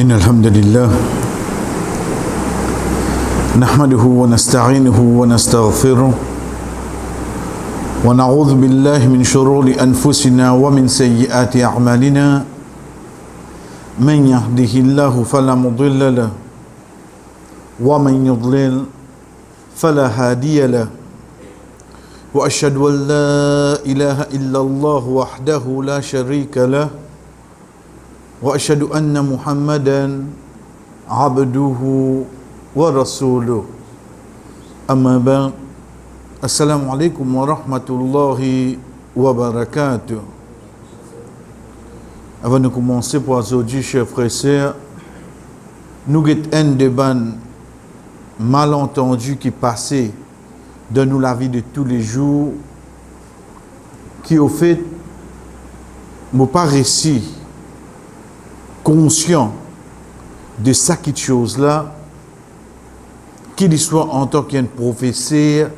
إن الحمد لله نحمده ونستعينه ونستغفره ونعوذ بالله من شرور أنفسنا ومن سيئات أعمالنا من يهده الله فلا مضل له ومن يضلل فلا هادي له وأشهد أن لا إله إلا الله وحده لا شريك له وأشهد أن محمدا عبده ورسوله أما بعد السلام عليكم ورحمة الله وبركاته. Avant de commencer pour aujourd'hui, chers frères et sœurs, nous avons un débat malentendu qui passait dans nous la vie de tous les jours, qui au fait m'ont pas réussi conscient de ça qui chose là, qu'il soit en tant qu'un professeur,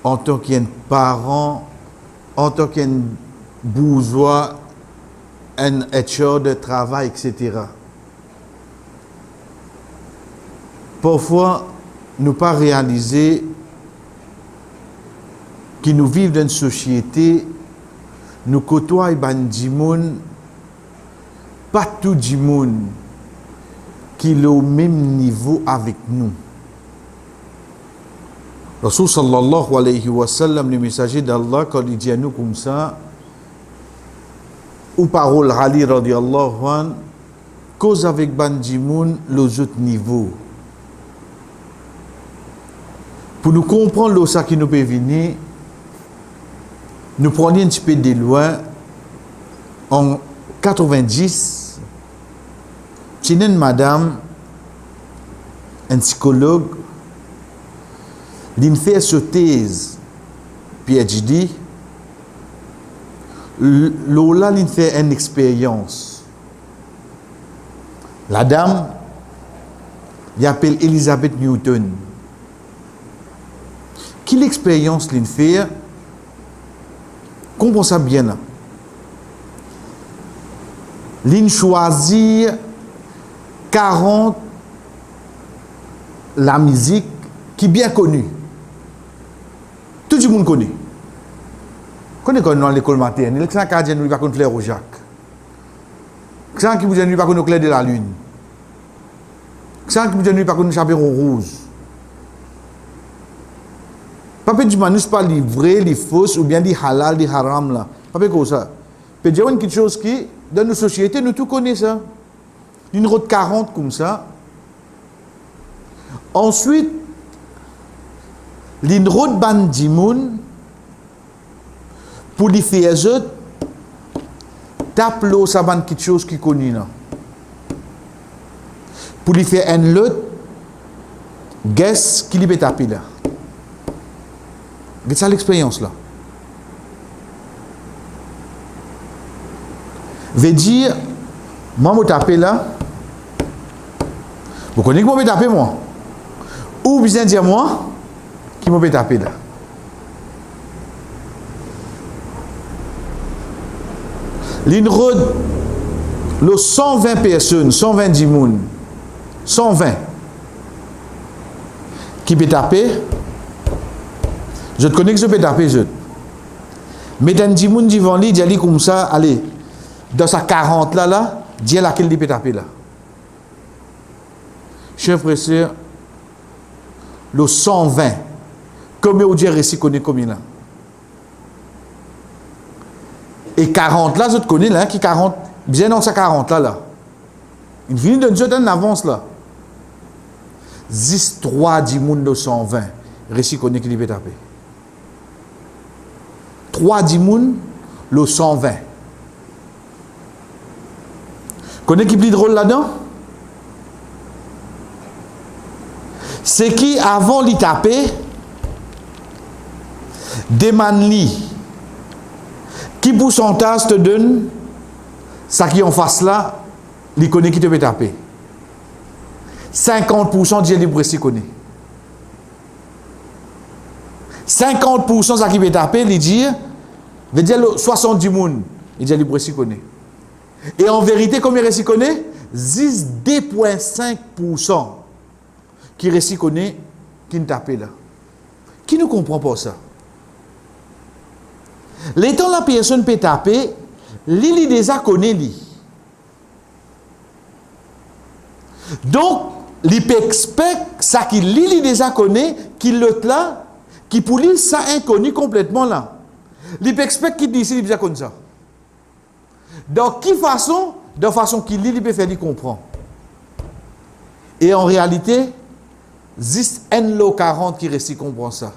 en tant qu'un parent, en tant qu'un bourgeois, un HR de travail, etc. Parfois, nous pas réaliser que nous vivons dans une société, nous côtoyons des gens, pas tout le monde qui est au même niveau avec nous. Rasul sallallahu alayhi wa sallam, le messager d'Allah, quand il dit à nous comme ça, ou parole Ali radiallahu an, cause avec Bandimoun les autres niveaux. Pour nous comprendre le ça qui nous peut venir, nous prenons un petit peu de loin. En 90, c'est une madame, un psychologue, qui fait sa thèse PhD. Lola, il fait une expérience. La dame, il appelle Elizabeth Newton. Quelle expérience il fait? Comprenez ça bien là. Il choisit 40 la musique qui est bien connue. Tout le monde connaît. Connaît dans l'école maternelle, c'est un cadre qui va connaître Claire au Jacques. C'est un qui vous va connaître Claire de la Lune. C'est un qui vous va connaître Chaperon Rouge. Papa du manus pas les vrais, les fausses, ou bien les halal, les haram là. Papa comme ça. Peut dire quelque chose qui, dans nos sociétés, nous tout connaissons ça. Une route 40 comme ça. Ensuite, une route bandimoun, pour les faire autres, tape l'eau, ça va quelque chose qui connaît là. Pour les faire un lot, guess qui lui peut taper là. C'est ça l'expérience là. Veut dire, moi je tape là. Vous connaissez que moi je tape moi. Ou bien dire moi qui me taper là. Ligne road, le 120 personnes, 120 personnes, 120 qui peut taper. Je te connais que je peux taper, je. Mais dans 10 personnes devant lui, il dit comme ça, allez, dans sa 40 là, dis à laquelle il peut taper là. Chers frères et sœurs, le 120, combien vous dire ici connaît combien là? Et 40 là, je te connais là, qui 40, bien dans sa 40 là. Il finit de nous en avance là. 10, 3, 10 moun de 120, récit connaît qui peut taper. 3 10 moun, le 120. Connaît qui plus drôle là-dedans? C'est qui avant l'y taper, demande li. Qui pourcentage te donne ça qui en face là, il connaît qui te peut taper. 50% dit libre si connaît. 50% ça qui peut taper, il dit, veut dire 70 moun, il dit libre si connaît. Et en vérité, combien il connaît? juste 2,5% qui récit connaît, qui ne tape là. Qui ne comprend pas ça? L'étant la personne peut taper, l'île déjà connaît lui. Donc, il peut expecter ça qui l'île déjà connaît, qui l'autre là, qui pour lui ça inconnu complètement là. Il peut expecter qu'il dit ici, il déjà comme ça. Donc, qui façon? De façon qu'il lit, il peut faire lui comprendre. Et en réalité, 10 N lo 40 qui récit comprend ça.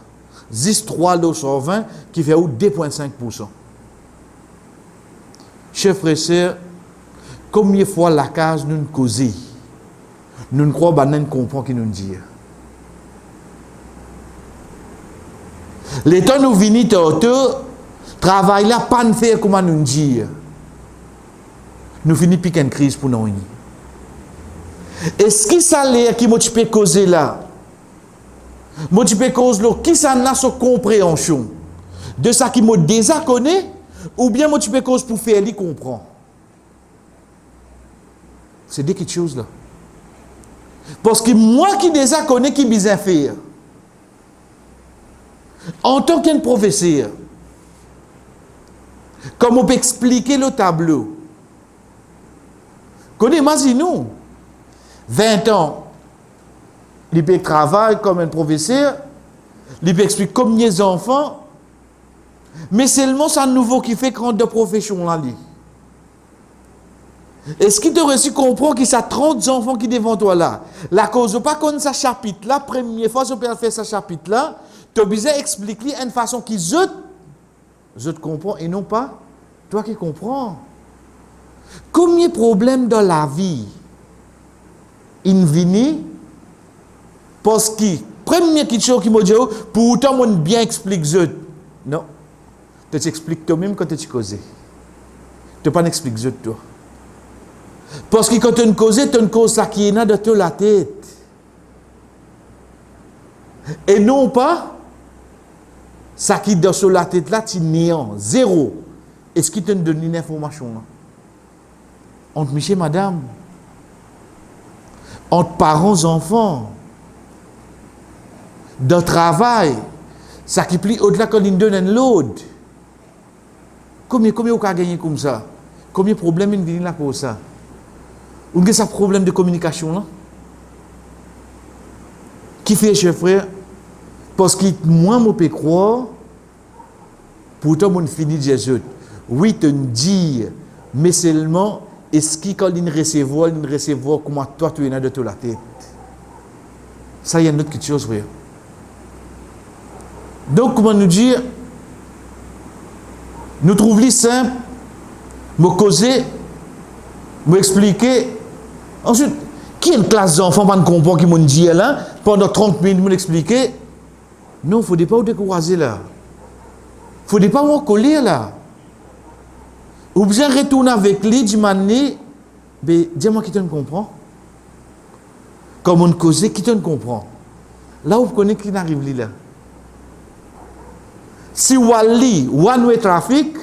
10 3 lo 120 qui fait 2,5%. Chers frères et sœurs, combien de fois la case nous causons? Nous ne croyons pas nous comprend qui nous dit. Les temps nous venons tantôt, travail là, pas de faire comment nous dire. Nous finissons piquer une crise pour nous. Est-ce que ça l'air qui m'a peux causer là? Moi tu peux causer là, qui ça n'a sa compréhension de ça qui m'a déjà connaît, ou bien moi tu peux causer pour faire lui comprendre. C'est deux petites choses là. Parce que moi qui déjà connais qui besoin faire. En tant qu'un professeur, comme on peut expliquer le tableau? Imaginez-nous, 20 ans, il peut travailler comme un professeur, il peut expliquer combien d'enfants, mais seulement c'est un nouveau qui fait grande de profession là. Est-ce qu'il te réussit comprendre qu'il y a 30 enfants qui devant toi là? La cause pas qu'on sa chapitre là, première fois que je faire ce chapitre là, tu as besoin d'expliquer une façon qui je te comprends et non pas toi qui comprends. Combien de problèmes dans la vie il vient parce que première chose qui m'a dit pourtant on bien explique je non tu t'expliques toi-même quand tu causes tu pas n'expliques je toi parce que quand tu une cause ça qui est là de la tête et non pas ça qui est dans la tête là tu néant zéro. Est-ce qu'il te donne une information là? Entre monsieur et madame, entre parents et enfants, dans le travail, ça qui plie au-delà quand il donne l'autre. Combien vous avez gagné comme ça? Combien de problèmes il vient là pour ça? Vous avez un problème de communication là? Qui fait, chers frères? Parce que moi, je peux croire, pourtant, je finis de Jésus. Oui, te dire, mais seulement, est-ce qu'il quand il recevoir comment toi tu es là de toute la tête? Ça, il y a une autre chose, frère. Donc, comment nous dire? Nous trouvons simple, me causer, me expliquer. Ensuite, qui est une classe d'enfants qui ne comprend qui m'ont dit là, pendant 30 minutes, me l'expliquer? Non, il ne faut pas vous décourager là. Il ne faut pas vous coller là. Ou bien retourner avec lui, dis-moi qui te comprend. Comme on cause, qui te comprend. Là, vous connaissez qui n'arrive là. Si vous allez, one way trafic,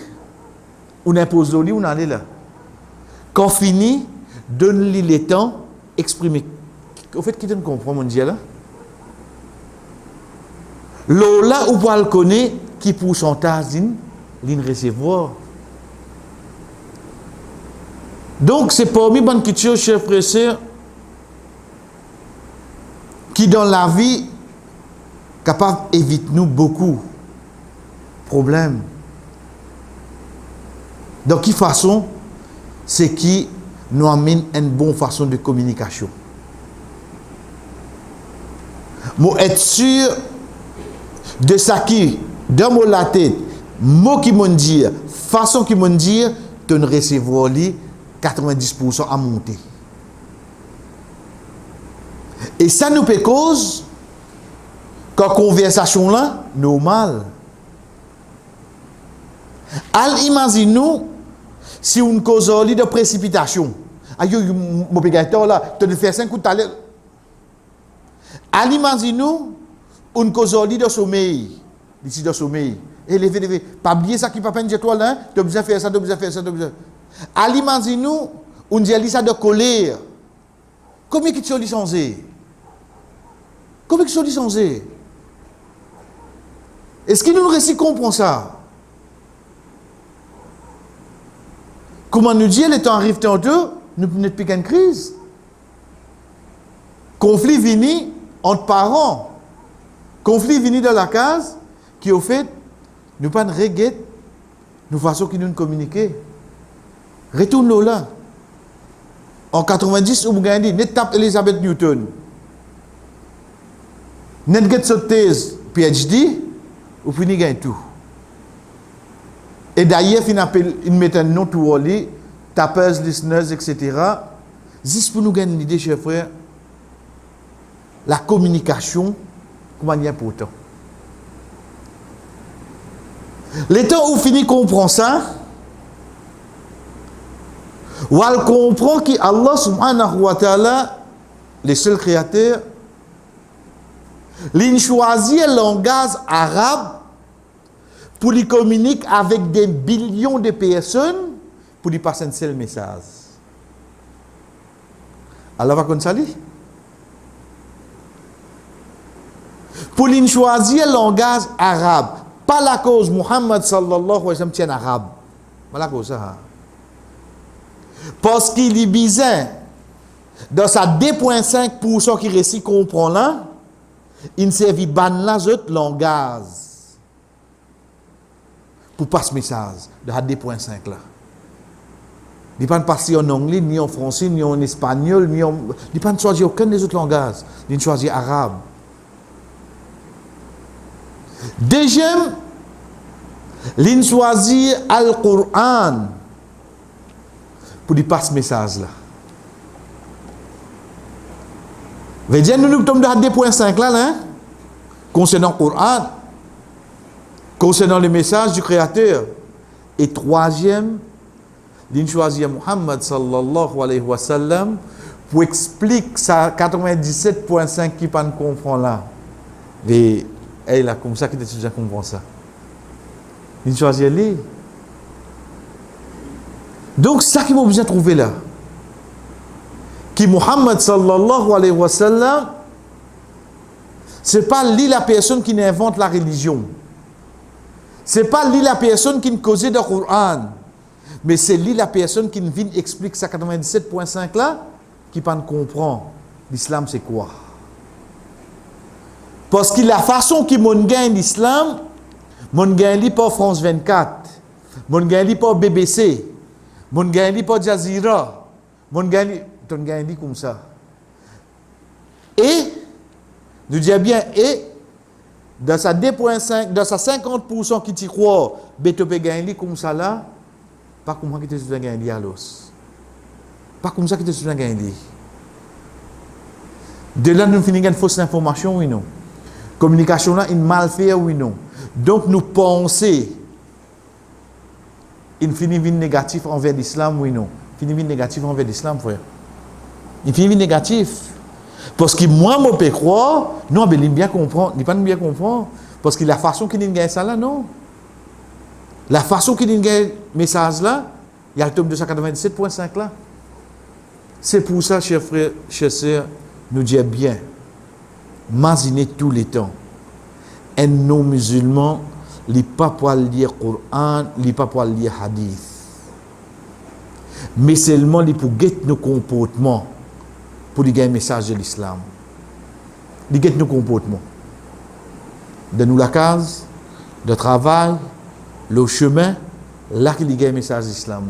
on impose le lit, on allait là. Quand fini, donne-lui le temps, exprimer. Au fait, qui te comprend, mon Dieu là? Là, où vous le connaître, qui pourcentage l'in recevoir. Donc, c'est parmi les bonnes choses, chers frères et sœurs, qui dans la vie, capable d'éviter nous beaucoup de problèmes. De quelle façon? C'est qui nous amène une bonne façon de communication. Moi, être sûr de ça qui, dans mon la tête, mot qui m'ont dit, façon qui m'ont dit, de ne recevoir lui 90% à monter. Et ça nous peut cause quand conversation là normale. Imaginez-nous si on cause de précipitation. Aïe, mon pégateur là, tu te fais 5 coups de talent. Imaginez-nous on cause de sommeil. D'ici de sommeil. Et levé. Pas oublier ça qui va pas dire toi là, tu as besoin de faire ça, tu as besoin de faire ça, tu as besoin. Imaginez-nous on dit ça de colère. Combien qui sont licenciés? Combien qui sont licenciés? Est-ce que nous récits comprend ça? Comment nous dire, les temps arrivent tantôt, nous n'êtes plus qu'une crise. Conflit vini entre parents. Conflit vini dans la case, qui au fait, nous pas de regret, nous façon qui nous communiquer. Retourne là. En 90, vous avez dit, net tape Elizabeth Newton. Net get sa thèse PhD, vous finissez gagner tout. Et d'ailleurs, il met un nom tout aller, tapeurs, listeners, etc. Juste pour nous gagner une idée, chers frères, la communication, comment il est important. Les temps où fini comprend ça, ou elle comprend qu'Allah subhanahu wa ta'ala, les seuls créateurs, il choisit le langage arabe pour lui communiquer avec des millions de personnes pour lui passer un seul message. Alors, va comme ça dit. Pour lui choisir le langage arabe, pas la cause Muhammad sallallahu alayhi wa sallam tient arabe. Pas la cause ça. Parce qu'il est bizarre, dans sa 2,5% qui récit comprend là, il ne servit pas là autre langage pour passer ce message de 2,5 là. Il ne pas passer en anglais, ni en français, ni en espagnol, ni en... Il ne pas choisir aucun des autres langages. Il choisit arabe. Deuxième, il choisit Al-Qur'an pour lui passer ce message là. Veut dire, nous sommes dans 2,5 là, concernant le Coran, concernant le message du Créateur. Et troisième, il choisit Muhammad sallallahu alayhi wa sallam pour expliquer ça 97,5 qui ne comprend là. Et là, comme ça, qui déjà comprend ça. Il choisit lui. Donc, ça qui m'a besoin de trouver là. Qui Muhammad sallallahu alayhi wa sallam, c'est pas lui la personne qui invente la religion. C'est pas lui la personne qui cause le Coran. Mais c'est lui la personne qui vient expliquer ça 97,5 là, qui ne comprend l'islam c'est quoi. Parce que la façon qui mon gagne l'islam, mon gagne pas France 24, mon gagne pas BBC, mon gagne pas Jazeera, mon gagne comme ça. Et, nous disons bien, et, dans sa 2,5, dans sa 50% qui t'y croit, Bétopé gagne comme ça là, pas comme ça qui te souvient gagne à l'os. Pas comme ça qui te souvient gagne. De là, nous finissons une fausse information, oui non. Communication là, une mal fait, oui non. Donc, nous pensons, il finit une négatif envers l'islam, oui non. Il finit une négatif envers l'islam, frère. Il finit négatif. Parce que moi, je peux croire, non, mais il bien comprendre, il pas bien comprendre. Parce que la façon qu'il gagne ça là, non. La façon qu'il gagne message là, il y a le tome 297,5 là. C'est pour ça, chers frères, chers sœurs, nous disons bien, imaginez tous les temps, un non-musulman, il n'est pas pour lire Coran, il n'est pas pour lire Hadith. Mais seulement il pour guetter nos comportements. Pour lui gagner le message de l'islam. Il guette nos comportements. De nous la case, de travail, le chemin, là qu'il gagne le message de l'islam.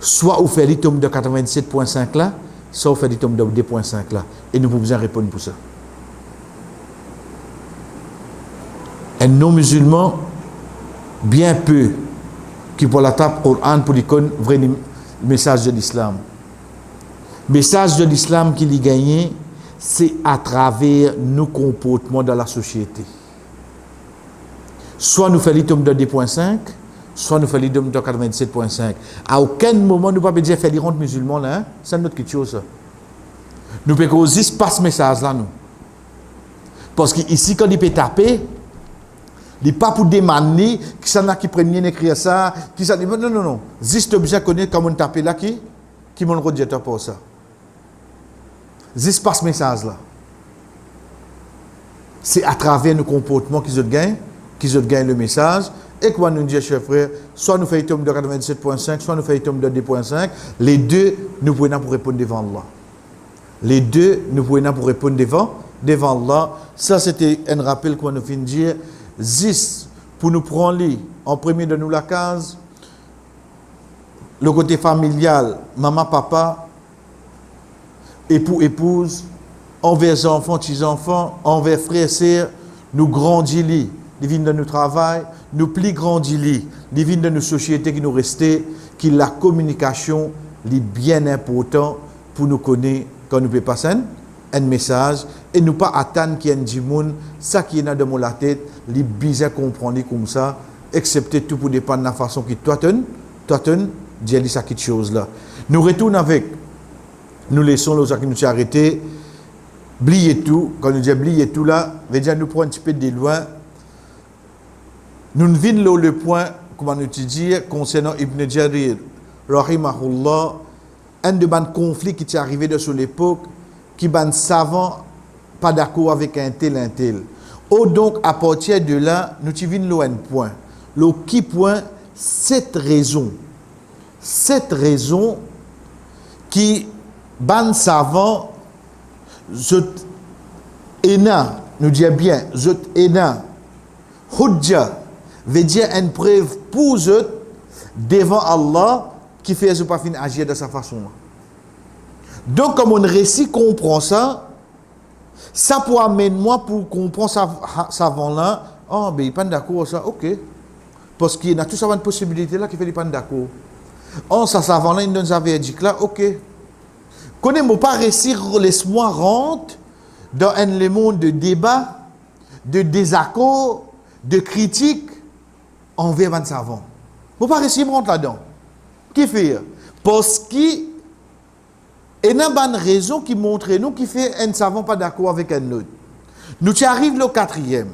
Soit vous faites l'itome de 97,5 là, soit vous faites l'itome de 2,5 là. Et nous pouvons bien répondre pour ça. Un non-musulman, bien peu, qui pour la table Coran pour lui connaître le vrai message de l'islam. Le message de l'islam qu'il y gagné, c'est à travers nos comportements dans la société. Soit nous faisons l'itome de 2,5, soit nous faisons l'itome de 97,5. À aucun moment, nous ne pouvons pas dire faire l'iront musulmans là, hein? C'est notre quelque chose. Nous pouvons aussi passer ce message là, nous. Parce qu'ici, quand il peut taper, Il n'est pas pour demander qui s'en a qui prennent écrire ça, qui ça. Non, non, non. Juste bien connaître comment on tape là qui m'ont redit pour ça. Juste pas ce message là. C'est à travers nos comportements qu'ils ont gagné le message. Et quoi nous dit, chers frères, soit nous faisons de 97.5, soit nous faisons de 2.5. Les deux, nous pouvons pour répondre devant Allah. Les deux, nous pouvons pour répondre devant Allah. Ça, c'était un rappel qu'on nous vient de dire. 10 pour nous prendre en premier de nous la case. Le côté familial, maman, papa, époux, épouse, envers enfants, petits-enfants, envers frères et sœurs, nous grandis, les vignes de nos travail, nous plus grandis, les vignes de nos sociétés qui nous restaient, qui la communication est bien important pour nous connaître quand nous pouvons passer un message et nous pas attendre qu'il y ait un monde, ça qui est dans la tête, les bizarre comprendre comme ça, excepté tout pour dépendre de la façon qui toi dit ça quelque chose là. Nous retournons avec, nous laissons les gens qui nous ont arrêtés, oubliez tout, quand nous disons oubliez tout là, veut dire nous prenons un petit peu de loin. Nous venons le point, comment nous dire, concernant Ibn Jarir, rahimahullah, un de ban conflit qui est arrivé de sur l'époque, qui ban savant pas d'accord avec un tel. Oh donc à partir de là, nous venons un point. Le qui point, cette raison qui ban savant, zot ena, nous dit bien, zot ena, hudja, veut dire une preuve pour eux devant Allah qui fait pas fin agir de sa façon. Donc, comme on récit comprend ça, ça pour amener moi pour comprendre ça avant là. Oh, ben il pas d'accord ça, ok. Parce qu'il y a tout ça une possibilité là qui fait pas d'accord. Oh, ça avant là il nous avait dit là, ok. Connais-moi pas récit, laisse-moi rentrer dans un monde de débat, de désaccord, de critique envers un savant. Moi pas récit rentre là-dedans. Qui fait? Parce qu'il y a une raison qui montre nous qui fait un savant pas d'accord avec un autre. Nous arrivons au quatrième.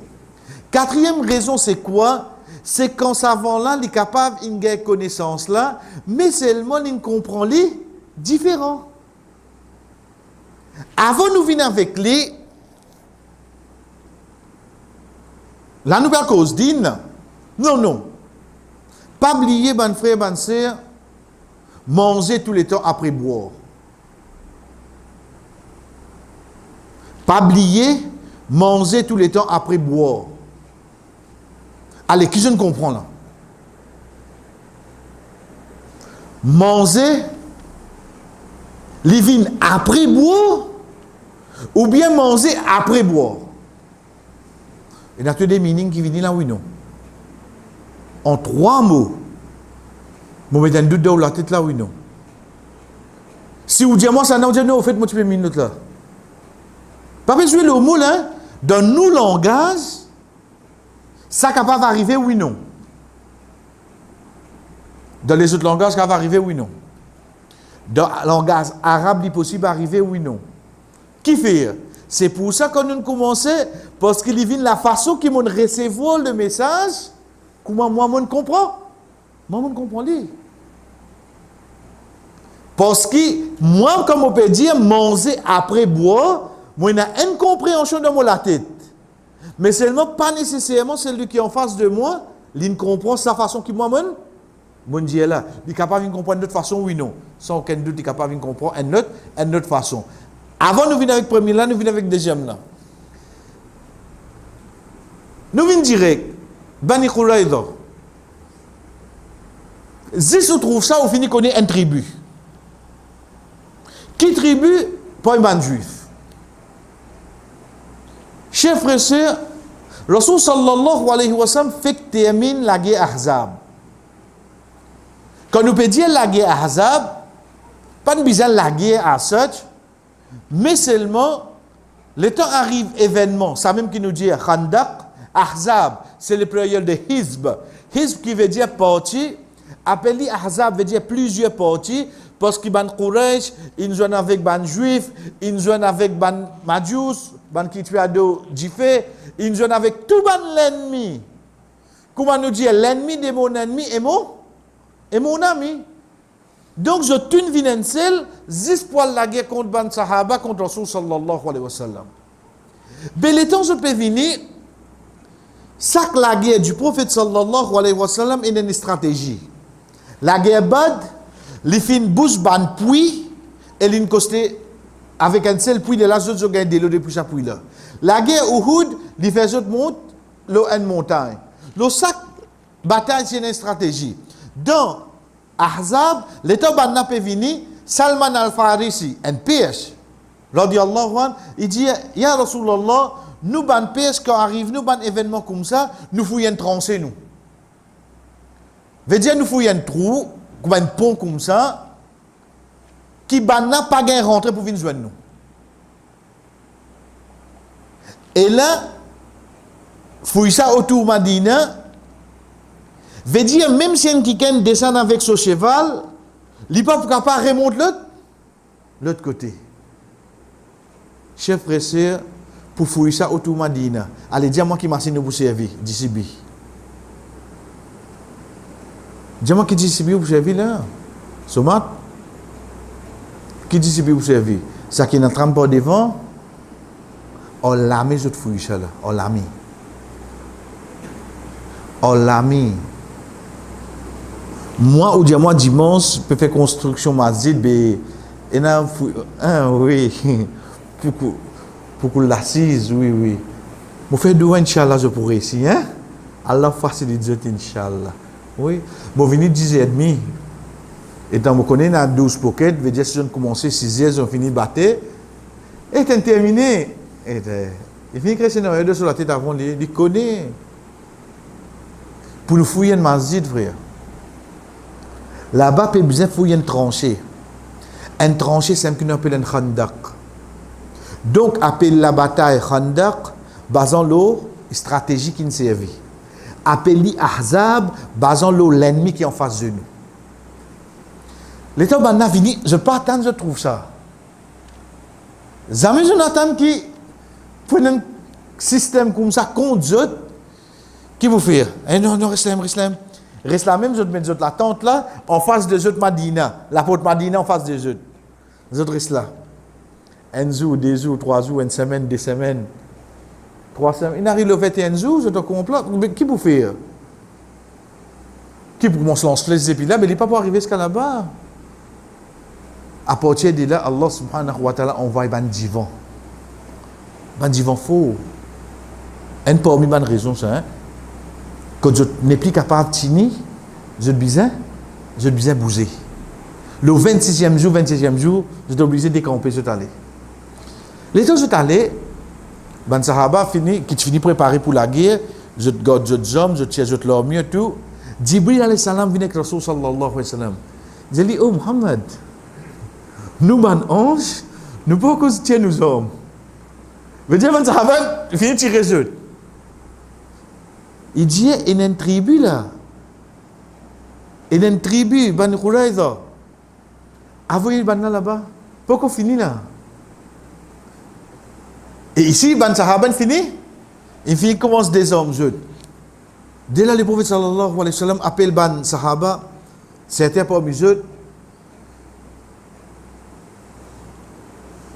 Quatrième raison, c'est quoi? C'est qu'en savant là, il est capable de connaissance là, mais seulement il comprend les différents. Avant nous venir avec les, la nouvelle cause dit non. Pas oublier, ban frère, ban sœur, manger tous les temps après boire. Pas oublier, manger tous les temps après boire. Allez, qui je ne comprends là? Manger les vins après boire ou bien manger après boire? Il y a des meanings qui viennent là, oui, non. En 3 mots, vous mettez un doute dans la tête là, oui, non. Si vous dites moi ça, non, vous faites moi tu peux minute là. Pas besoin le mot là, dans nos langages, ça capable d'arriver, oui, non. Dans les autres langages, ça va arriver, oui, non. Dans le langage arabe, il est possible d'arriver, oui, non. Qui fait? C'est pour ça que nous commençons, parce qu'il vient la façon qu'ils m'ont recevoir le message, comment moi, je comprends. Moi, je comprends lui. Parce que moi, comme on peut dire, manger après boire, moi, j'ai une compréhension dans la tête. Mais seulement pas nécessairement celui qui est en face de moi, il comprend sa façon qui moi, mon Dieu là. Il est capable de comprendre d'autre façon, oui, non. Sans aucun doute, il est capable de comprendre une autre façon. Avant, nous venons avec premier là, nous venons avec deuxième là. Nous venons direct. Bani Khuraïda. Si se trouve ça, on finit qu'on est une tribu. Qui tribu? Pas un juif. Chers frères et sœurs, Rasul sallallahu alayhi wa sallam fait que termine la guerre Ahzab. Quand nous peut dire la guerre Ahzab, pas de besoin la guerre à such, mais seulement, le temps arrive événement, ça même qui nous dit Khandaq, Ahzab, c'est le pluriel de Hizb. Hizb qui veut dire parti, appelé Ahzab veut dire plusieurs parties, parce que ban Quraysh, ils jouent avec ban Juif, ils jouent avec ban Majus, ban Kitwiado Jifé, ils jouent avec tout ban l'ennemi Comment nous dire, l'ennemi de mon ennemi est mon ami. Donc, je tune vinencel, zis poil la guerre contre ban sahaba, contre Rasul sallallahu alayhi wa sallam. Mais les temps, je peux venir, sac la guerre du prophète sallallahu alayhi wa sallam est une stratégie. La guerre Bad, les fins bouche ban puits, et l'une costé avec un seul puits de la zone, je gagne de l'eau depuis ce puits-là. La guerre Uhud, les fait autres monte, l'eau en montagne. Le sac bataille, c'est une stratégie. Dans Ahzab, l'état banna peut venir, Salman al-Farisi, un piège. Radiallahu anhu, il dit, Ya Rasulallah, nous ban piège quand arrive, nous ban événement comme ça, nous fouillons trancher nous. Veut dire, nous fouillons un trou, comme un pont comme ça, qui banna pas gain rentrer pour venir joindre nous. Et là, fouille ça autour Madina, veut dire, même si un quelqu'un descend avec son cheval, il n'est pas capable de remonter l'autre côté. Chef frère, sœur, pour fouiller ça autour Madina, allez, dis-moi qui m'a signé pour servir, d'ici. Dis-moi qui dit d'ici pour servir là. Somat, qui dit d'ici pour servir. Ça qui n'entre pas devant, on l'a mis, je te fouille ça là, on l'a mis. On l'a mis. Moi, ou dire moi, dimanche, je peux faire construction masjid, mais il y a oui, pour qu'on l'assise, oui. Je fais deux, Inch'Allah, je pourrais ici, hein? Allah facilite, Inch'Allah. Oui. Je venir 10h30. Et dans mon connaît, dans 12 pockets, je veux dire, si je commence 6h, je finis de battre. Et c'est terminé. Il finit que c'est une sur la tête avant, il connaît. Pour nous fouiller une masjid, frère. Là-bas, il y a besoin de fouiller une tranchée. Une tranchée, c'est un peu appelé un khandak. Donc, appelle la bataille khandak, basant l'eau, stratégie qui nous servit. Appelle Ahzab, basant l'eau, l'ennemi qui est en face de nous. L'état banna fini, je ne pas attendre, je trouve ça. Jamais je n'attends qui, pour un système comme ça, contre eux, qui vous fait? Eh non, reste là même, je te mets la tente là, en face de eux Madina. La porte Madina en face de eux. Les autres restent là. Un jour, 2 jours, 3 jours, une semaine, 2 semaines, 3 semaines. Il arrive le 21 jours, je te comprends. Mais qui vous fait? Qui pour commencer à se lancer puis là, mais il n'est pas pour arriver jusqu'à là-bas. À partir de là, Allah subhanahu wa ta'ala envoie un divan. Un divan faux. Et parmi les raisons, ça, hein? Quand je n'ai plus capable de tenir, je suis bouger. Le 26e jour, je suis obligé de décamper, je suis allé. Les temps, je suis allé, ben Sahaba qui finit préparé pour la guerre, je garde, je hommes, je tire, je leur mieux tout. Jibril alayhi salam vient avec Rasul sallallahu alayhi wa sallam. Je dis, oh Muhammad, nous, ben anges, nous pouvons que tiens nous hommes. Je dis, ben Sahaba, il finit de tirer eux. Il dit, il y a une tribu là. Il y a une tribu, Bani Khuraïza. Avouez le là-bas. Pourquoi finit là? Et ici, Ban Sahaban finit. Il commence des hommes jeunes. Dès là, le prophète sallallahu alayhi wa sallam appelle Ban Sahaba, certains parmi eux,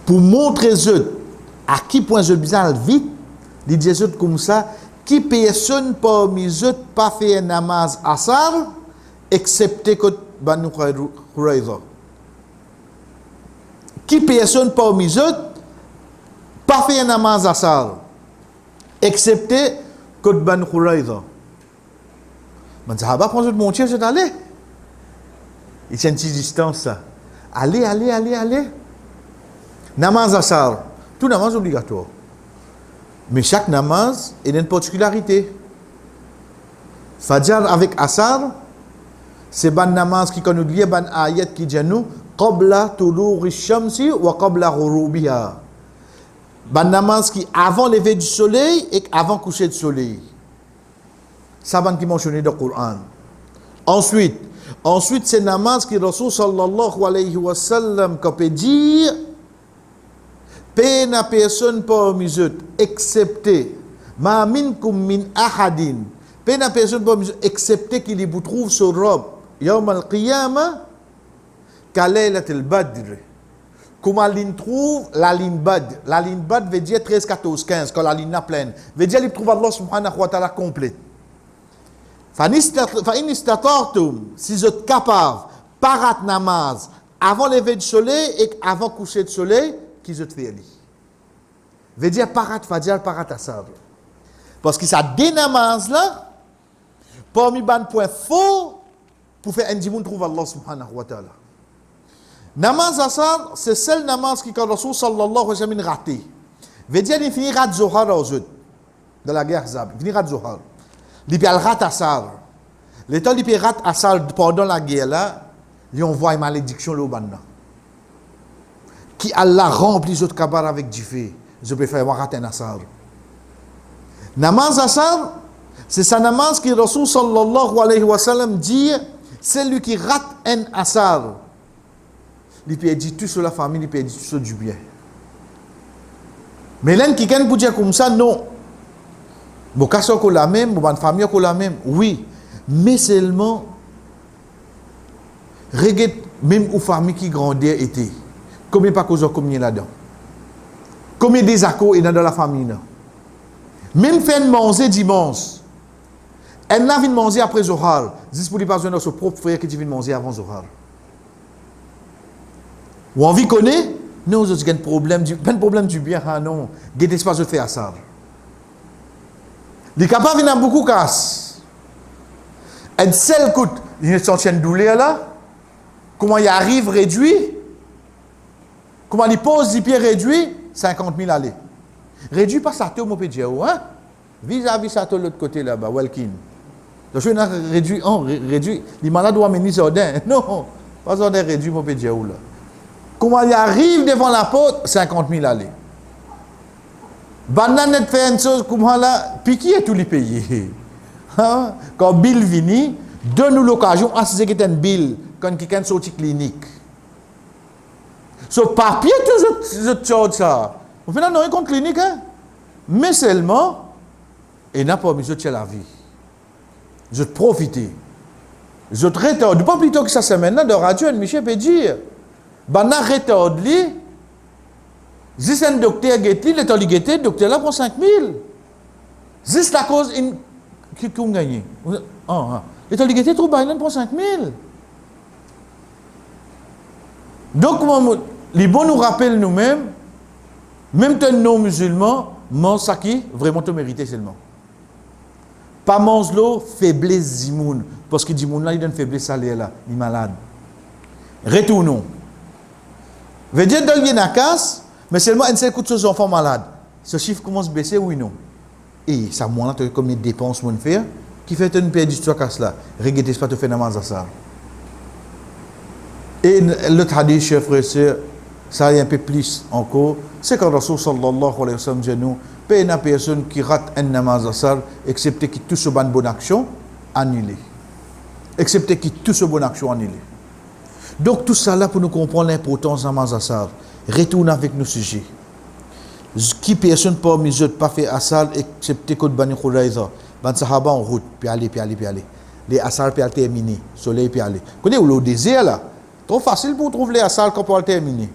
pour montrer eux à qui point je besoin vite, il dit eux comme ça, qui personne parmi eux pas fait un namaz asar, excepté que Banu Khuraïza. Qui personne parmi eux pas fait un namaz asar, excepté que Banu Khuraïza. Man sahaba prend de montier, je allez. Il tient une petite distance ça. Allez. Namaz asar, tout namaz obligatoire. Mais chaque namaz a une particularité. Fajr avec asar, c'est ban namaz qui connaît lié ban ayat qui dit nous qabla tulu'i shamsi wa qabla ghurubiha. Ban namaz qui avant lever du soleil et avant coucher du soleil. Ça ban qui mentionné dans le Coran. Ensuite c'est namaz qui Rasul sallallahu alayhi wa sallam peut dire pena personne parmi eux excepté ma minkum min ahadin Pas une personne pas excepté qu'il y trouve sur robe. Yawm al-Qiyamah, Kalaylat al-Badr. Comment il trouve la ligne Badr? La ligne Badr veut dire 13, 14, 15, quand la ligne est pleine. Veut dire qu'il trouve Allah subhanahu wa ta'ala complète. فَإِنْ إِسْتَطَعْتُمْ si vous êtes capable, parat namaz, avant lever du soleil et avant coucher du soleil, qui vous fait ali. Veut dire parat fajr, parat asar. Parce que ça des namaz là, parmi les points faux, pour faire un dimoun trouve Allah subhanahu wa ta'ala. Namaz asar, c'est celle namaz qui quand Rasul sallallahu alayhi wa sallam raté. Veut dire il finit rat zohar aux autres. Dans la guerre Zab, il finit rat zohar. Il peut rat asar. Les temps il peut rat asar pendant la guerre là, il envoie une malédiction au banna. Qui Allah remplit les autres kabar avec du feu. Je peux faire rat un asar. Namaz asar, c'est sa namaz qui Rasul sallallahu alayhi wa sallam dit, c'est lui qui rate un asar. Il peut dire tout sur la famille, il peut dire tout sur du bien. Mais l'un qui vient pour dire comme ça, non. Mon cas est la même, mon famille est la même, oui. Mais seulement, regarde, même aux familles qui grandirent étaient. Combien pas cause combien là-dedans? Combien des accords il y a dans la famille là? Même faire manger dimanche. Elle n'a pas manger après Zohar. C'est pour lui pas besoin de son propre frère qui vient manger avant Zohar. Ou envie connaît? Non, vous avez un problème du, pas de problème du bien, ah non. Il y a espace de faire ça. Les capables viennent beaucoup casse. Un seul coup, il est senti une douleur là. Comment il arrive réduit? Comment il pose les pieds réduits? 50 000 allées. Réduit pas ça, tout mon pédier, hein? Vis-à-vis ça, de l'autre côté là-bas, Welkin. Donc, je suis réduit, réduit. Les malades doivent mener ordin. Non, pas ordin réduit mon pédier là. Comment il arrive devant la porte? 50 000 allées. Banane fait une chose comme là, puis qui est tous les pays? Hein? Quand Bill vini, donne-nous l'occasion à ce qui est un Bill, quand quelqu'un sorti clinique. Sur papier, tout ce chose ça. Au final, non, contre clinique, hein? Mais seulement, il n'a pas mis de la vie. Je te profite. Je te rétorde. Pas plutôt que ça, c'est maintenant de radio, un Michel peut dire. Bana rétorde li. Si un docteur guetti, le temps de guetter, le docteur là pour 5 000. Juste à cause qui ont gagné. Le temps de guetter, trop bail pour 5 000. Donc, les bons nous rappellent nous-mêmes, même que non musulmans, mange ça qui vraiment te mérite seulement. Pas mange l'eau, faiblesse d'imoun. Parce que d'imoun là, il donne faiblesse salaire là, il est malade. Retournons. Veut dire dans le casse, mais seulement un seul coup de ses enfants malades. Ce chiffre commence à baisser, oui non. Et ça montre combien de dépenses mon faire, qui fait une paire d'histoire casse là. Regardez pas te faire namaz à ça. Et l'autre hadith, chers frères et sœurs, ça est un peu plus encore. C'est quand Rasul sallallahu alayhi wa sallam dit nous, pas une personne qui rate un namaz à ça, excepté qui touche une bonne action, annulé. Excepté qui touche une bonne action, annulé. Donc tout ça là pour nous comprendre l'importance de namaz à ça. Retourne avec nos sujets. Qui personne parmi eux pas fait asal excepté que Bani Khuraïza. Ban Sahaba en route, puis aller. Les asal puis terminer, soleil puis aller. Connais où le désert là? Trop facile pour trouver les asal quand on terminer.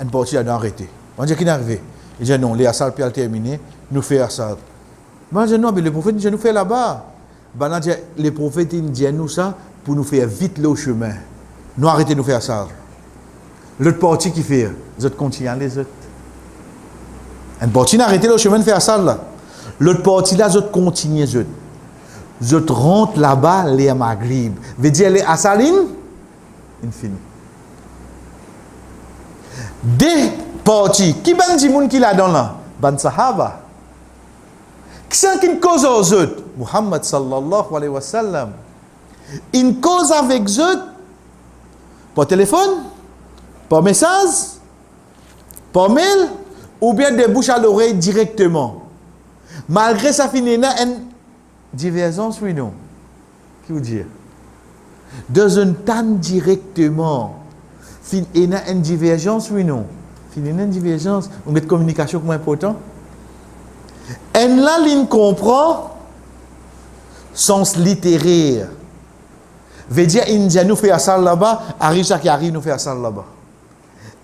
Une partie a arrêté. On dit qu'il est arrivé. Il dit non, les asal puis terminer, nous fait asal. Moi je dis non, mais le prophète dit nous fait là-bas. Ben dit les prophètes ils disent nous ça pour nous faire vite le chemin. Nous arrêter nous faire asal. L'autre partie qui fait, les autres continuent les autres. Une partie n'a arrêté le chemin de faire ça là. L'autre partie là, les autres continuent les autres. Les autres rentrent là-bas, les Maghrib. Veut dire les Assalines, infini. Des parties, qui ben dit moun qui là dans là? Ben Sahaba. Qui c'est qui cause aux autres? Muhammad sallallahu alayhi wa sallam. Une cause avec eux par téléphone, par message, par mail, ou bien des bouches à l'oreille directement. Malgré ça, il y a une divergence, oui, non. Qui vous dit? Dans un temps directement, il y a une divergence, oui, non. Il y a une divergence. On met communication comme important. Et là, il comprend sens littéraire. Veut dire, il nous fait ça là-bas, arrive ça qui arrive, nous fait ça là-bas.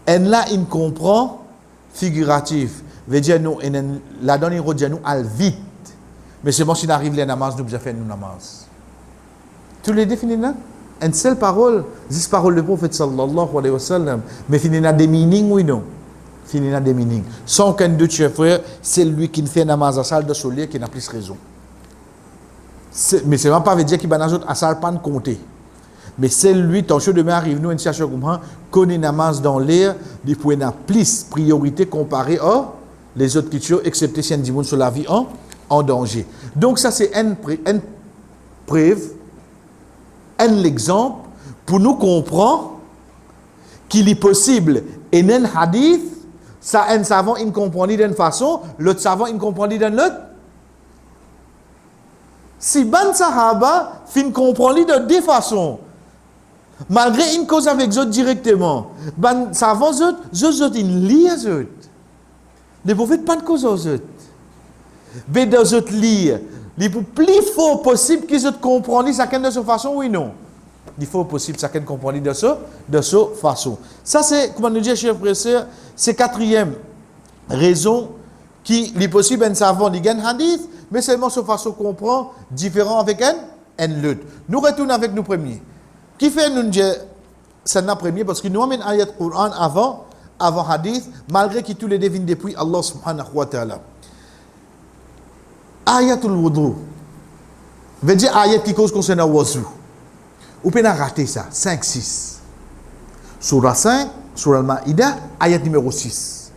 Et là, il comprend figuratif. Veut dire, nous, la dernière route, nous, elle vite. Mais c'est bon, si nous arrivons à la namaz, nous devons faire nous namaz. Tu les définis là? Une seule parole, 10 paroles du prophète sallallahu alayhi wa sallam. Mais finalement, des meanings, oui, non? Finalement, des meanings. Sans qu'un de tes frères, c'est lui qui fait namaz à la salle de soleil qui n'a plus raison. Mais c'est même pas veut dire qu'il va dans la salle pas de compter. Mais c'est lui, ton chou de main arrive, nous, un chercheur comprend, connaît namaz dans l'air, il peut avoir plus priorité comparé à les autres qui excepté si on dit sur la vie en danger. Donc, ça, c'est un preuve, un exemple pour nous comprendre qu'il est possible, et un hadith, ça, un savant, il comprend d'une façon, l'autre savant, il comprend d'une autre. Si ban sahaba fin comprend de deux façons, malgré une cause avec eux directement, ban savant eux ils lisent eux. Les prophètes pas de cause aux eux. Mais dans eux lire, il est plus fort possible qu'ils comprennent chacun de cette façon, oui non. Il faut possible chacun comprendre de cette façon. Ça c'est, comment nous dit, chers frères et sœurs, c'est quatrième raison qui est possible un savant dit un hadith, mais seulement cette façon qu'on comprend différent avec un l'autre. Nous retournons avec nous premiers. Qui fait nous dire c'est notre premier parce que nous amène ayat Coran avant hadith, malgré que tous les devines depuis Allah subhanahu wa ta'ala. Ayatul wudu veut dire ayat qui cause concernant wudu. Ou peut rater ça, 5-6. Surah 5, Surah Al-Ma'idah, ayat numéro 6.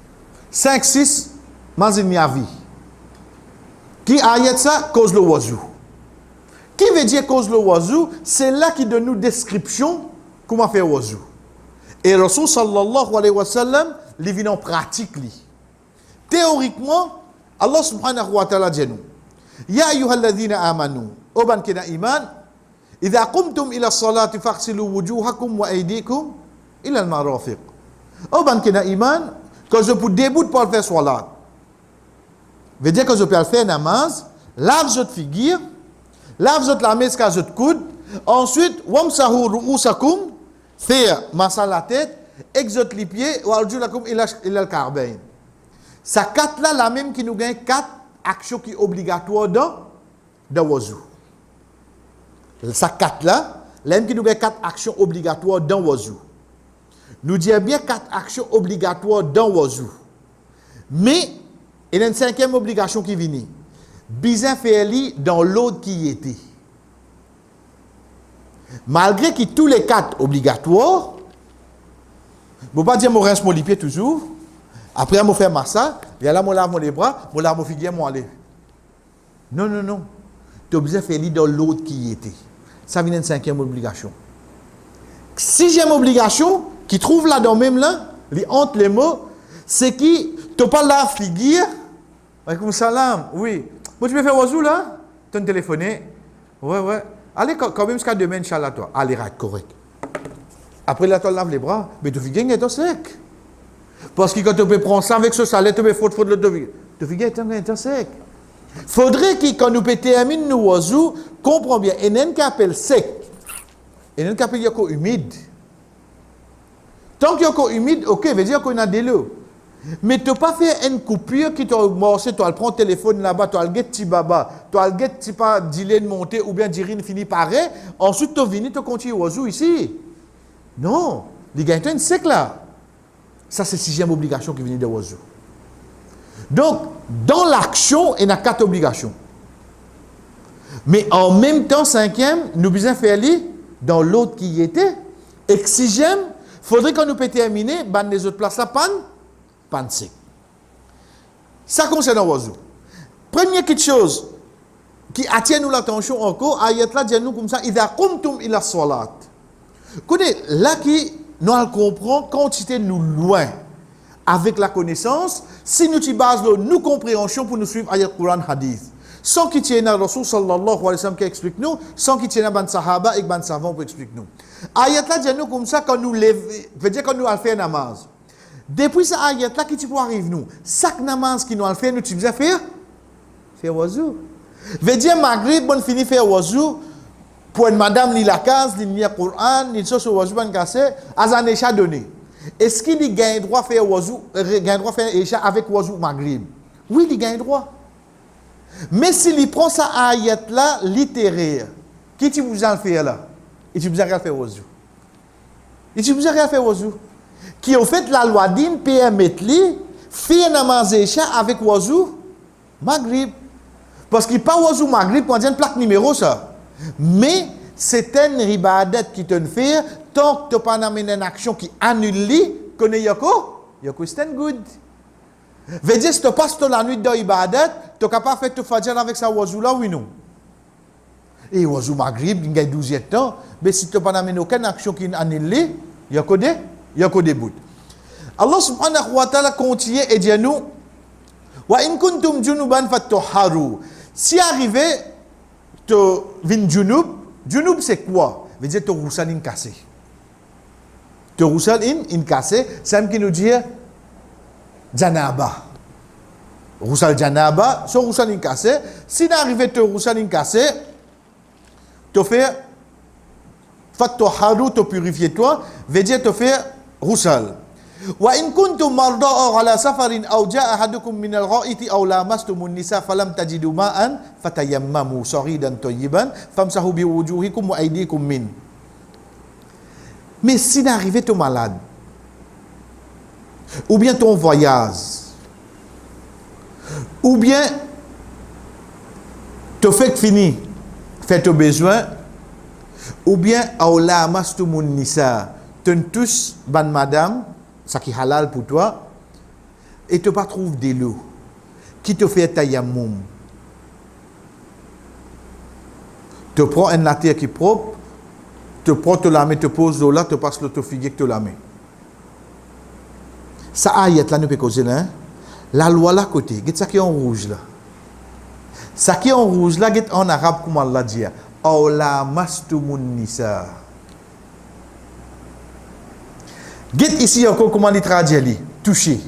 5-6, Mazin Yavi. Qui ayat ça, cause le wazou. Qui veut dire cause le wazou? C'est là qui donne nous description comment faire wazou. Et Rasul sallallahu alayhi wa sallam, il vient en pratique. Théoriquement, Allah subhanahu wa ta'ala dit nous, Ya ayyuhalladhina amanu, oban kina iman, idha qumtum ila salati faghsilu wujuhakum wa aydikum ila al-marafiq. Oban kina iman, quand je peux début pour faire salat. Veut dire que je peux faire namaz, lave votre figure, lave votre la main jusqu'à votre coude, ensuite, wamsahu ru'usakum, faire massage la tête, exote les pieds, wa arjulakum ila al-ka'bayn. Ça quatre là, la même qui nous gagne 4 actions qui sont obligatoires dans wazou. Ça quatre là, la même qui nous gagne 4 actions obligatoires dans wazou. Nous disons bien 4 actions obligatoires dans wazou. Mais, il y a une 5e obligation qui vient. Bizarre faire dans l'autre qui y était. Malgré que tous les 4 obligatoires, je ne vais pas dire que je rince mon pied toujours. Après, je fais ça. Et là, je lave les bras, je lave mon figuier, je aller. Non, non, non. Tu es obligé de faire dans l'autre qui y était. Ça vient d'une 5e obligation. 6e obligation, qui trouve là dans même là, entre les mots, c'est qui tu pas la figure. Alaykoum salam, oui. Moi, tu peux faire wazou là? Tu as téléphoné? Ouais, ouais. Allez, quand même jusqu'à demain, Inch'Allah, toi. Allez, correct. Après, là, tu laves les bras, mais tu figures est sec. Parce que quand tu peux prendre ça avec ce salaire, tu peux faute le devis. Tu figures est sec. Faudrait que quand nous terminer nous wazou, comprends bien, il y a un qui appelle sec. Il y a un qui appelle humide. Tant qu'il y a humide, ok, veut dire qu'on a de l'eau. Mais tu ne peux pas faire une coupure qui t'a morcé, tu as le prendre téléphone là-bas, tu as le get petit baba, tu as le get petit pas d'îler de monter ou bien d'irine fini pareil, ensuite tu viens, tu continues oiseau ici. Non, les gars, tu as une sec là. Ça, c'est 6e obligation qui vient de oiseau. Donc, dans l'action, il y a 4 obligations. Mais en même temps, 5e, nous devons faire dans l'autre qui y était. Et 6e, il faudrait qu'on nous peut terminer, dans les autres places là, pas sec. Ça concerne l'oiseau. Première petite chose qui attire nous l'attention encore, ayat là dit nous comme ça, idha qumtum ila salat. Connais là qui nous comprend quantité nous loin avec la connaissance, si nous t'y basons nous compréhension pour nous suivre ayat Quran hadith. Sans qu'il tienne à Rasul sallallahu alayhi wa sallam qui explique nous, sans qu'il tienne à ban sahaba et ban savant pour expliquer nous. Ayat là dit nous comme ça quand nous lève, veut dire quand nous allons faire namaz. Depuis ça ayat là qui tu peux arriver nous, chaque namaz qui nous a fait nous tu faisais faire wazou. Veut dire Maghrib, on finit faire wazou, pour une madame, ni la case, ni le Coran, ni le chose wazou, ban cassé, azan écha donné. Est-ce qu'il y a droit de faire wazou, faire écha avec wazou Maghrib? Oui, il y a droit. Mais s'il prend ça ayat là, littéraire, qui tu vous en fait là? Et tu vous en faire wazou. Et tu vous en faire wazou. Qui en fait la loi din permet li faire namaz écha avec wazou Maghrib. Parce qu'il n'y a pas wazou Maghrib pour dire une plaque numéro ça. Mais c'est une ribadat qui te fait tant que tu n'as pas amené une action qui annule li, connais yako c'est good. Veut dire si tu passes la nuit dans ibadat, tu es capable de faire tout fajr avec sa wazou là oui non. Et wazou Maghrib, il y a 12 temps, mais si tu n'as pas amené aucune action qui annule li, yako des bouts. Allah subhanahu wa ta'ala continue et dit à nous wa in kuntum junuban fatahharu. Si arrivé tu vin junub c'est quoi? Veut dire tu roussal in cassé. Tu roussal in cassé, c'est qui nous dit janaba. Roussal janaba, so roussal in cassé, si arrivé tu roussal in cassé, tu fais fatahharu, tu purifier toi, veut dire tu fais roussal. وإن كنتم مرضى أو على سفر أو جاء أحدكم من الغائط أو لامستم النساء فلم تجدوا ماء فتيمموا صعيدا طيبا فامسحوا بوجوهكم وأيديكم منه. Mais si d'arriver tu es malade, ou bien ton voyage, ou bien tu fais fini, fais tes besoins, ou bien أو لامستم النساء, tu touches ban madame, ça qui est halal pour toi, et tu pas trouves de l'eau qui te fait tayammum. Tu prends une terre qui est propre, tu prends te la main, tu poses l'eau là, tu passes l'eau, tu figues que tu la main. Ça ayat là, nous peut causer là. La loi là côté, regarde ça qui est en rouge là. Ça qui est en rouge là, regarde en arabe comment Allah dit. Aula mastumun nisa. Get ici encore comment il traduit toucher.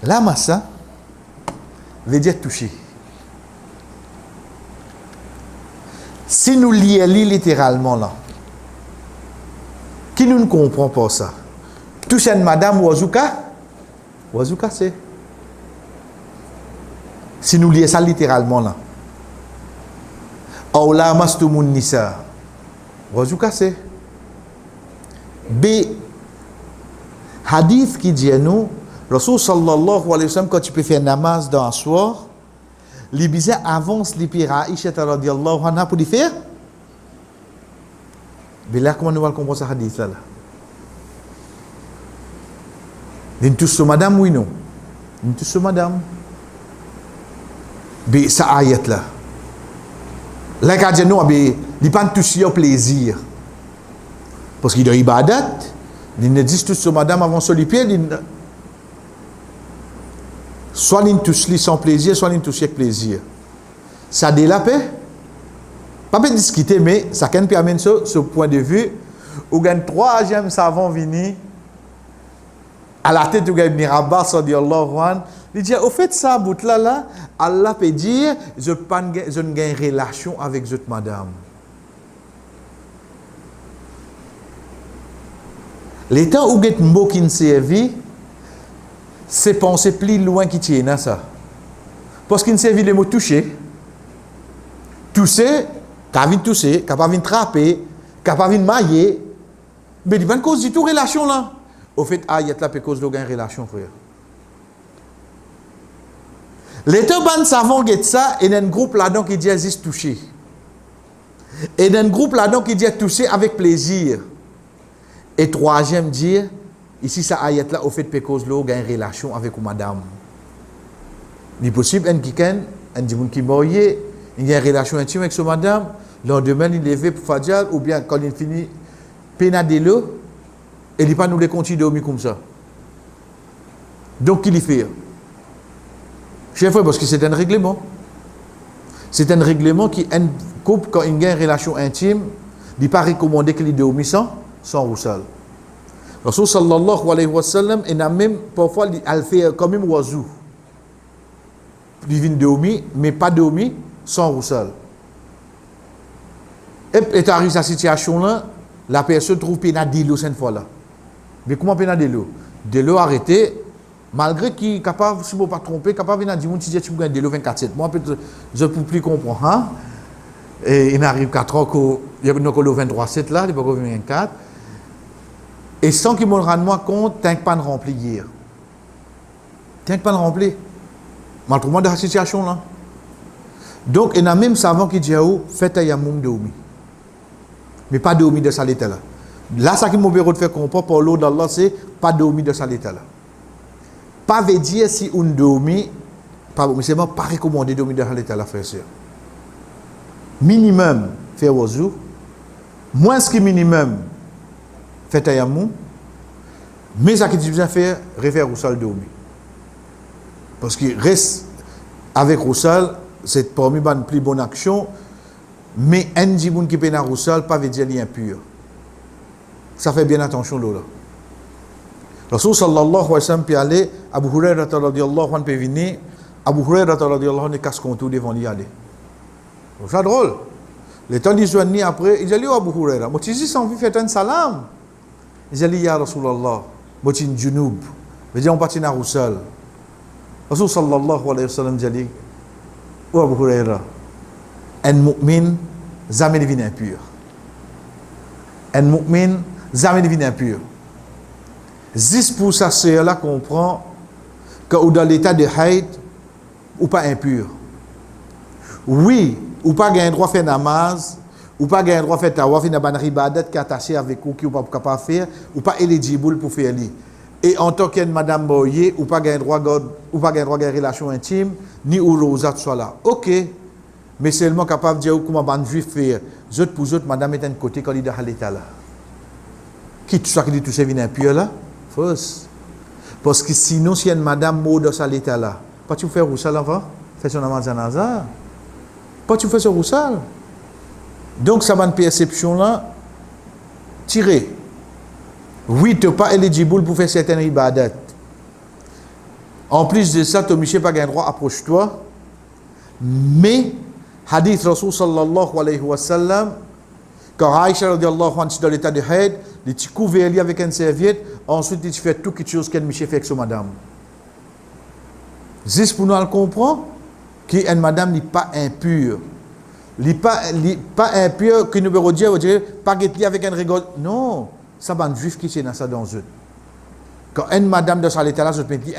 La massa veut dire toucher. Si nous lions littéralement là, qui nous ne comprend pas ça? Toucher une madame Wazouka c'est. Si nous lions ça littéralement là. Aula mastumun nisa. Wazouka c'est. B. Hadith qui dit à nous, Rasul sallallahu alayhi wa sallam, quand tu peux faire namaz dans un soir, les bizarres avancent les pires à Aïcha radiyallahu anha pour les faire. Mais là, comment nous allons comprendre ce hadith là? Nous tous sur madame, oui, non? Nous tous sur madame. Mais ça ayat là. Là, quand dit nous, il n'y a pas de toucher au plaisir. Parce qu'il y a ibadat, il ne dit tout sur madame avant sur les pieds, soit il touche sans plaisir, soit il touche avec plaisir. Ça délape, pas bien discuter, mais ça peut amener ce point de vue, où il y a un troisième savant venu, à la tête où il y a Ibn Abbas, il dit, au fait, ça, bout là, Allah peut dire, je ne gagne relation avec cette madame. Les temps où get mot qui ne servi, c'est penser plus loin qui tient à ça. Parce qu'il ne servi le mot toucher. Tousser, capable de tousser, capable de trapper, capable de mailler. Mais il y a une cause de toute relation là. Au fait, il y a la cause de une relation, frère. Les temps où savons get ça, il y a un groupe là-dedans qui dit juste toucher. Et il y a un groupe là-dedans qui dit toucher avec plaisir. Et troisième dire, ici ça ayat là, au fait que cause l'eau a une relation avec une madame. Il est possible un quelqu'un, un dimanche qui mort, il a une relation intime avec son madame, le lendemain il est levé pour Fadjal, ou bien quand il finit, pénal de l'eau, et il n'est pas nous les continuer de dormir comme ça. Donc qu'il y fait? Chef, parce que c'est un règlement. C'est un règlement qui, un couple, quand il a une relation intime, il n'est pas recommandé qu'il dorme sans roussal. Rasul sallallahu alayhi wa sallam, il a même parfois il fait comme un oiseau. il vient dormir, mais pas dormir sans roussel. Et arrive cette situation-là, la personne trouve pénal de l'eau cette fois-là. Mais comment pénal de l'eau? De l'eau arrêté, malgré qu'il est capable, si je ne pas tromper, capable de dire que tu as de l'eau 24/7. Moi, peut-être, je ne peux plus comprendre. Hein? Et il arrive 4 ans qu'il y a l'eau 23/7 là, il n'y a pas 24. Et sans qu'il me rende compte, tu n'as pas de remplir hier. Tu n'as pas de remplir. Mais autrement, dans la situation là. Donc, il y a même savant qui dit faites un yamoum de oumi. Mais pas de oumi de sa l'état là. Là, ça qui m'a de faire comprendre pour l'eau d'Allah, c'est pas de oumi de sa l'état là. Pas veut dire si on dormi, mais c'est pas recommandé de dormir dans l'état là, frère. Minimum, faire wazou. Moins que minimum, faire tayammou. Mais ça qui dit bien faire, refaire au sol dormir. Parce qu'il reste avec Roussal, c'est parmi les plus bonnes actions, mais un djiboun qui peine à Roussal, pas veut dire qu'il est impur. Ça fait bien attention là. Rasul sallallahu alayhi wa sallam peut aller, Abu Hurairah radiyallahu anhu peut venir, Abu Hurairah radiyallahu anhu casse contour devant lui aller. C'est drôle. Le temps d'y joindre après, il dit Abu Hurairah, moi tu dis sans envie faire un salam. Il dit ya Rasulallah, moi tu es junub. Il dit on partit à Roussal. Rasul sallallahu alayhi wa sallam dit oh Abu Hurairah, un mu'min jamais devine impur. Un mu'min jamais devine impur. Juste pour sa sœur là comprend que dans l'état de haïd ou pas impur. Oui, ou pas gain droit faire namaz, ou pas gain droit faire tawaf, une bonne ibadat qui est attachée avec vous qui ou pas capable faire, ou pas éligible pour faire li. Et en tant que madame Boyer, ou pas gain droit ou pas gain droit de relation intime, ni ou rosat soit là. OK. Mais seulement capable de dire comment ban juif faire. Zot pour zot madame est un côté quand il est dans l'état là. Qui tout ça qui dit tout ça vient impur là? Fausse. Parce que sinon, si une madame mort dans cet état là, pas tu faire roussal avant? Fais son namaz janaza. Pas tu fais ce roussal. Donc, ça va une perception là, tirée. Oui, tu n'es pas éligible pour faire certaines ibadat. En plus de ça, tu n'as pas le droit, approche-toi. Mais, hadith Rasul sallallahu alayhi wa sallam, quand Aïcha radiallahu anha dans l'état de haid, il te couvre avec une serviette, ensuite il te fait toute chose qu'elle Michel fait avec son madame. Juste pour nous le comprendre, qu'une madame n'est pas impure. Elle n'est pas impure, que nous veut dire, pas qu'elle avec un rigole. Non, ça va un juif qui est dans ça dans eux. Quand une madame dans cet état là, je peux dire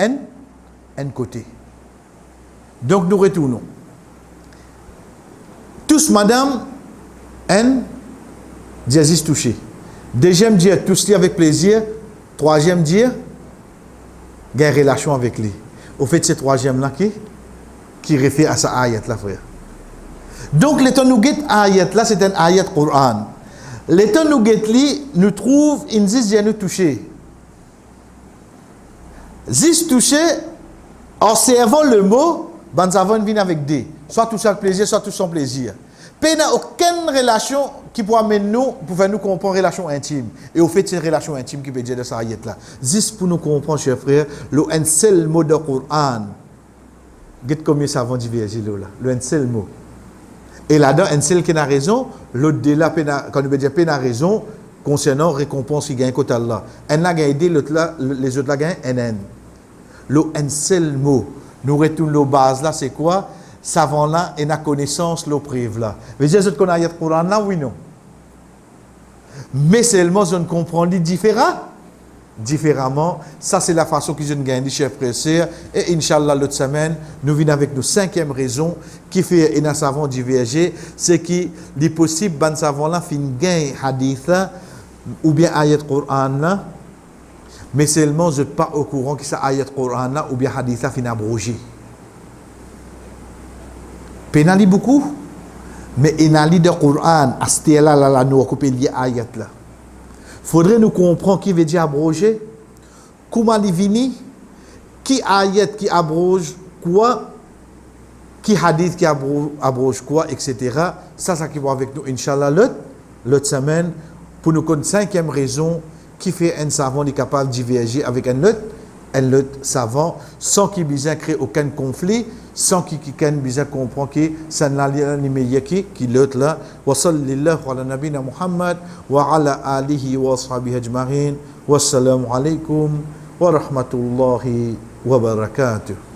un côté. Donc nous retournons. Tous madame, Jésus touché. Deuxième dire, tous avec plaisir. Troisième dire, gain relation avec lui. Au fait, c'est troisième là qui réfère à sa ayat là, frère. Donc, le temps nous guette ayat là, c'est un ayat Coran. Le temps nous guette li, nous trouve une zis nous toucher. Zis toucher, en servant le mot, ben savon vient avec des. Soit tout ça avec plaisir, soit tout sans plaisir. Il n'y a aucune relation qui peut amener nous, pour faire nous comprendre une relation intime. Et au fait, c'est une relation intime qui peut dire de ça là. Juste pour nous comprendre, chers frères, le un seul mot de Coran. Regardez combien ça va diverger là. Le un seul mot. Et là-dedans, un seul qui a raison, l'autre de là, quand on veut dire qu'il a raison, concernant récompense qui gagne côté Allah. Un là gagne des, l'autre là, les autres là gagnent un. Le un seul mot. Nous retournons aux bases là, c'est quoi? Savant là et la connaissance le prive là. Mais je qu'on a le Coran là, oui non. Mais seulement je ne comprends pas différemment. Ça c'est la façon que je gagne, chers frères et sœurs. Et Inch'Allah l'autre semaine, nous venons avec nos cinquième raison qui fait un savant diverger, c'est qu'il est possible ban savant là fin gain hadith là ou bien ayat Coran là. Mais seulement je ne suis pas au courant que ça ayat Coran là ou bien hadith là fin abrogé. Pénali beaucoup, mais pénali de Coran, astela là nous occuper lié ayat là. Faudrait nous comprendre qui veut dire abroger, comment il vient, qui ayat qui abroge quoi, qui hadith qui abroge quoi, etc. Ça qui va avec nous, Inch'Allah, l'autre semaine, pour nous connaître cinquième raison qui fait un savant est capable de diverger avec un autre savant sans qu'il ait créé aucun conflit sans qui bisa comprend que ça n'a ni meilleur qui l'autre là. Wa sallallahu ala nabina Muhammad wa ala alihi wa ashabihi ajma'in. Wassalamu alaikum wa rahmatullahi wa barakatuh.